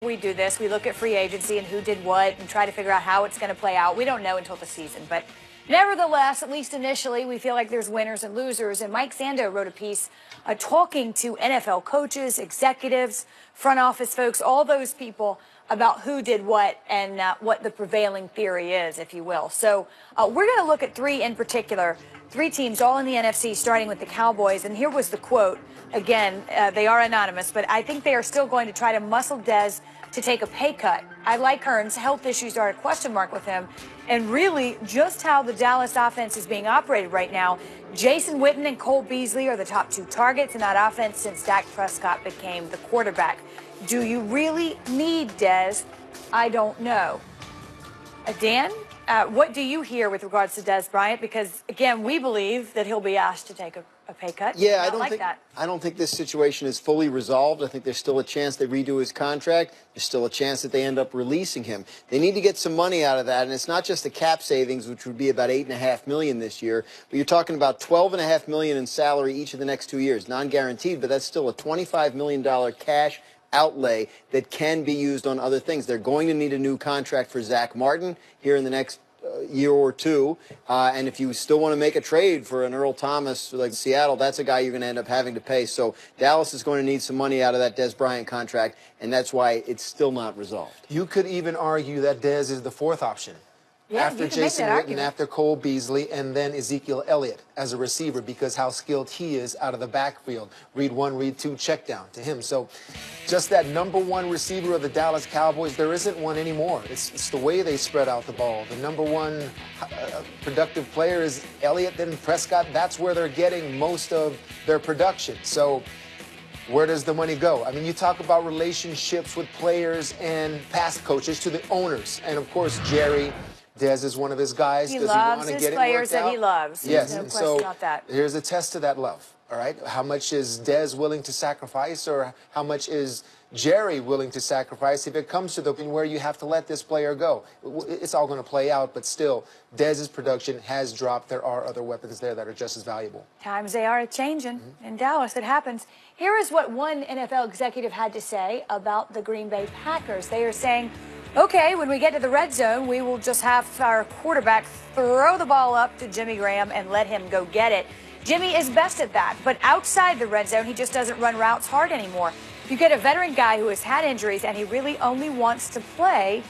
We do this. We look at free agency and who did what and try to figure out how it's going to play out. We don't know until the season, but nevertheless, at least initially, we feel like there's winners and losers. And Mike Sando wrote a piece talking to NFL coaches, executives, front office folks, all those people about who did what and what the prevailing theory is, if you will. So we're going to look at three in particular, three teams all in the NFC, starting with the Cowboys. And here was the quote. Again, they are anonymous, but I think they are still going to try to muscle Dez to take a pay cut. I like Hearns. Health issues are a question mark with him. And really, just how the Dallas offense is being operated right now, Jason Witten and Cole Beasley are the top two targets in that offense since Dak Prescott became the quarterback. Do you really need Dez? I don't know. Dan, what do you hear with regards to Dez Bryant? Because, again, we believe that he'll be asked to take a pay cut. Yeah, I don't think this situation is fully resolved. I think there's still a chance they redo his contract. There's still a chance that they end up releasing him. They need to get some money out of that, and it's not just the cap savings, which would be about $8.5 million this year, but you're talking about $12.5 million in salary each of the next 2 years, non-guaranteed, but that's still a $25 million cash outlay that can be used on other things. They're going to need a new contract for Zach Martin here in the next year or two, and if you still want to make a trade for an Earl Thomas like Seattle, that's a guy you're going to end up having to pay. So Dallas is going to need some money out of that Dez Bryant contract, and that's why it's still not resolved. You could even argue that Dez is the fourth option. Yeah, after Jason Witten, after Cole Beasley, and then Ezekiel Elliott as a receiver, because how skilled he is out of the backfield. Read one, read two, check down to him. So just that number one receiver of the Dallas Cowboys, there isn't one anymore. It's the way they spread out the ball. The number one productive player is Elliott, then Prescott. That's where they're getting most of their production. So where does the money go? I mean, you talk about relationships with players and past coaches to the owners. And, of course, Jerry Dez is one of his guys. He loves his players that he loves. Yes, no question about that. Here's a test to that love, all right? How much is Dez willing to sacrifice, or how much is Jerry willing to sacrifice if it comes to the point where you have to let this player go? It's all going to play out, but still, Dez's production has dropped. There are other weapons there that are just as valuable. Times they are changing. In Dallas, it happens. Here is what one NFL executive had to say about the Green Bay Packers. They are saying, okay, when we get to the red zone, we will just have our quarterback throw the ball up to Jimmy Graham and let him go get it. Jimmy is best at that, but outside the red zone, he just doesn't run routes hard anymore. You get a veteran guy who has had injuries, and he really only wants to play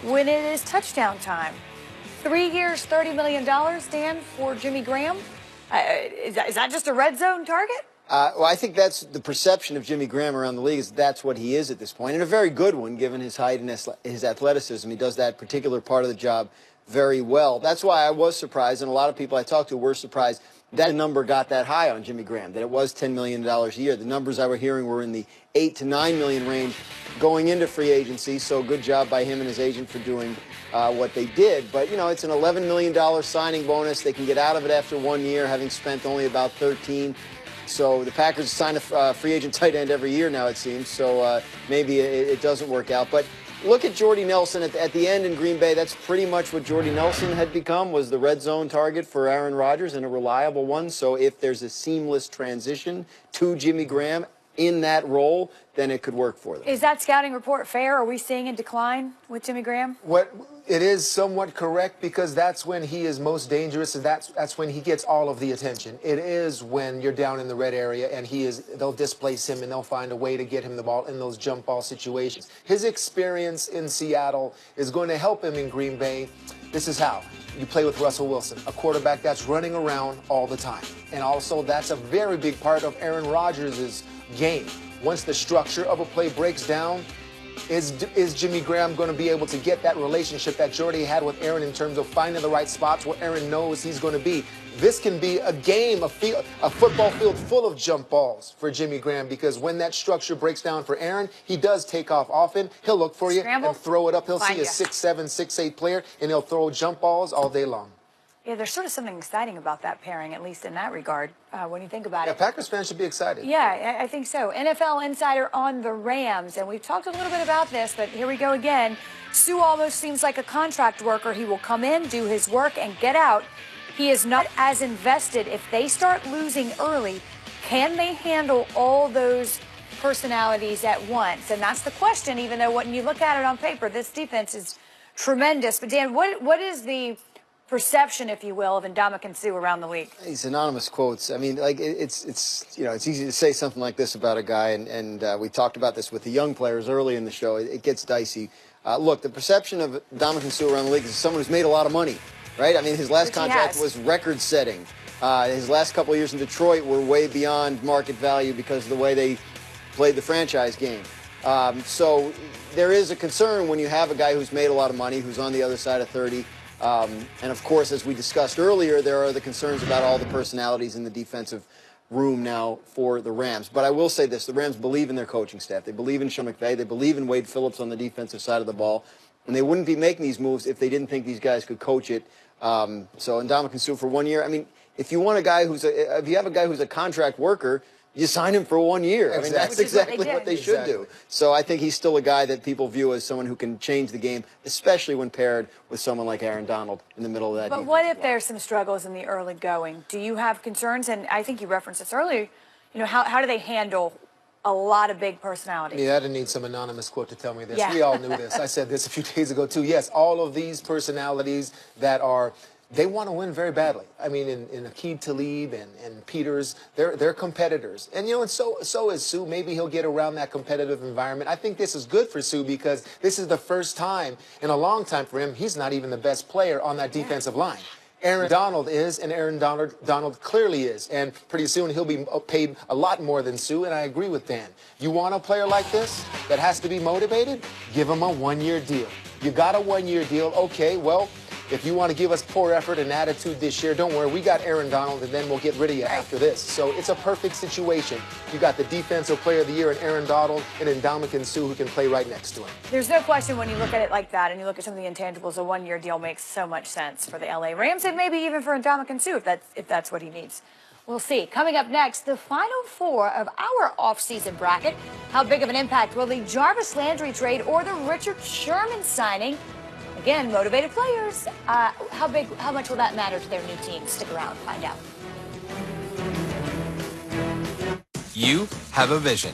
when it is touchdown time. 3 years, $30 million, Dan, for Jimmy Graham? Is that just a red zone target? Well, I think that's the perception of Jimmy Graham around the league, is that's what he is at this point, and a very good one given his height and his athleticism. He does that particular part of the job very well. That's why I was surprised, and a lot of people I talked to were surprised that number got that high on Jimmy Graham, that it was $10 million a year. The numbers I were hearing were in the $8 to $9 million range going into free agency, so good job by him and his agent for doing what they did. But, you know, it's an $11 million signing bonus. They can get out of it after 1 year, having spent only about 13. So the Packers sign a free agent tight end every year now, it seems. So maybe it doesn't work out. But look at Jordy Nelson at the end in Green Bay. That's pretty much what Jordy Nelson had become, was the red zone target for Aaron Rodgers, and a reliable one. So if there's a seamless transition to Jimmy Graham in that role, then it could work for them. Is that scouting report fair? Are we seeing a decline with Jimmy Graham? It is somewhat correct, because that's when he is most dangerous, and that's when he gets all of the attention. It is when you're down in the red area and they'll displace him and they'll find a way to get him the ball in those jump ball situations. His experience in Seattle is going to help him in Green Bay. This is how. You play with Russell Wilson, a quarterback that's running around all the time. And also, that's a very big part of Aaron Rodgers' game. Once the structure of a play breaks down, is Jimmy Graham going to be able to get that relationship that Jordy had with Aaron in terms of finding the right spots where Aaron knows he's going to be? This can be a game, a football field full of jump balls for Jimmy Graham, because when that structure breaks down for Aaron, he does take off often. He'll look for you and throw it up. He'll see a 6'7", 6'8" player, and he'll throw jump balls all day long. Yeah, there's sort of something exciting about that pairing, at least in that regard, when you think about it. Yeah, Packers fans should be excited. Yeah, I think so. NFL insider on the Rams, and we've talked a little bit about this, but here we go again. Suh almost seems like a contract worker. He will come in, do his work, and get out. He is not as invested. If they start losing early, can they handle all those personalities at once? And that's the question, even though when you look at it on paper, this defense is tremendous. But Dan, what is the perception, if you will, of Ndamukong Suh around the league? These anonymous quotes. I mean, like it's you know, it's easy to say something like this about a guy, and we talked about this with the young players early in the show. It gets dicey. Look, the perception of Ndamukong Suh around the league is someone who's made a lot of money, right? I mean, his last contract was record-setting. His last couple of years in Detroit were way beyond market value because of the way they played the franchise game. So there is a concern when you have a guy who's made a lot of money, who's on the other side of 30. And of course, as we discussed earlier, there are the concerns about all the personalities in the defensive room now for the Rams. But I will say this, the Rams believe in their coaching staff. They believe in Sean McVay. They believe in Wade Phillips on the defensive side of the ball. And they wouldn't be making these moves if they didn't think these guys could coach it. So Ndamukong Suh for 1 year. I mean, if you want a guy if you have a guy who's a contract worker, you sign him for 1 year. I mean, that's exactly what they should do. So I think he's still a guy that people view as someone who can change the game, especially when paired with someone like Aaron Donald in the middle of that. But what if there's some struggles in the early going? Do you have concerns? And I think you referenced this earlier. You know, how do they handle a lot of big personalities? Yeah, I didn't need some anonymous quote to tell me this. Yeah. We all knew this. I said this a few days ago, too. Yes, all of these personalities that are... They want to win very badly. I mean, in Aqib Talib and Peters, they're competitors. And, you know, and so is Suh. Maybe he'll get around that competitive environment. I think this is good for Suh because this is the first time in a long time for him. He's not even the best player on that defensive line. Aaron Donald is, and Aaron Donald clearly is. And pretty soon he'll be paid a lot more than Suh, and I agree with Dan. You want a player like this that has to be motivated? Give him a 1-year deal. You got a 1-year deal. Okay, well, if you want to give us poor effort and attitude this year, don't worry. We got Aaron Donald, and then we'll get rid of you after this. So it's a perfect situation. You got the Defensive Player of the Year in Aaron Donald and Ndamukong Suh who can play right next to him. There's no question when you look at it like that and you look at some of the intangibles, a 1-year deal makes so much sense for the LA Rams and maybe even for Ndamukong Suh if that's what he needs. We'll see. Coming up next, the final four of our off-season bracket. How big of an impact will the Jarvis Landry trade or the Richard Sherman signing? Again, motivated players. How much will that matter to their new team? Stick around, find out. You have a vision,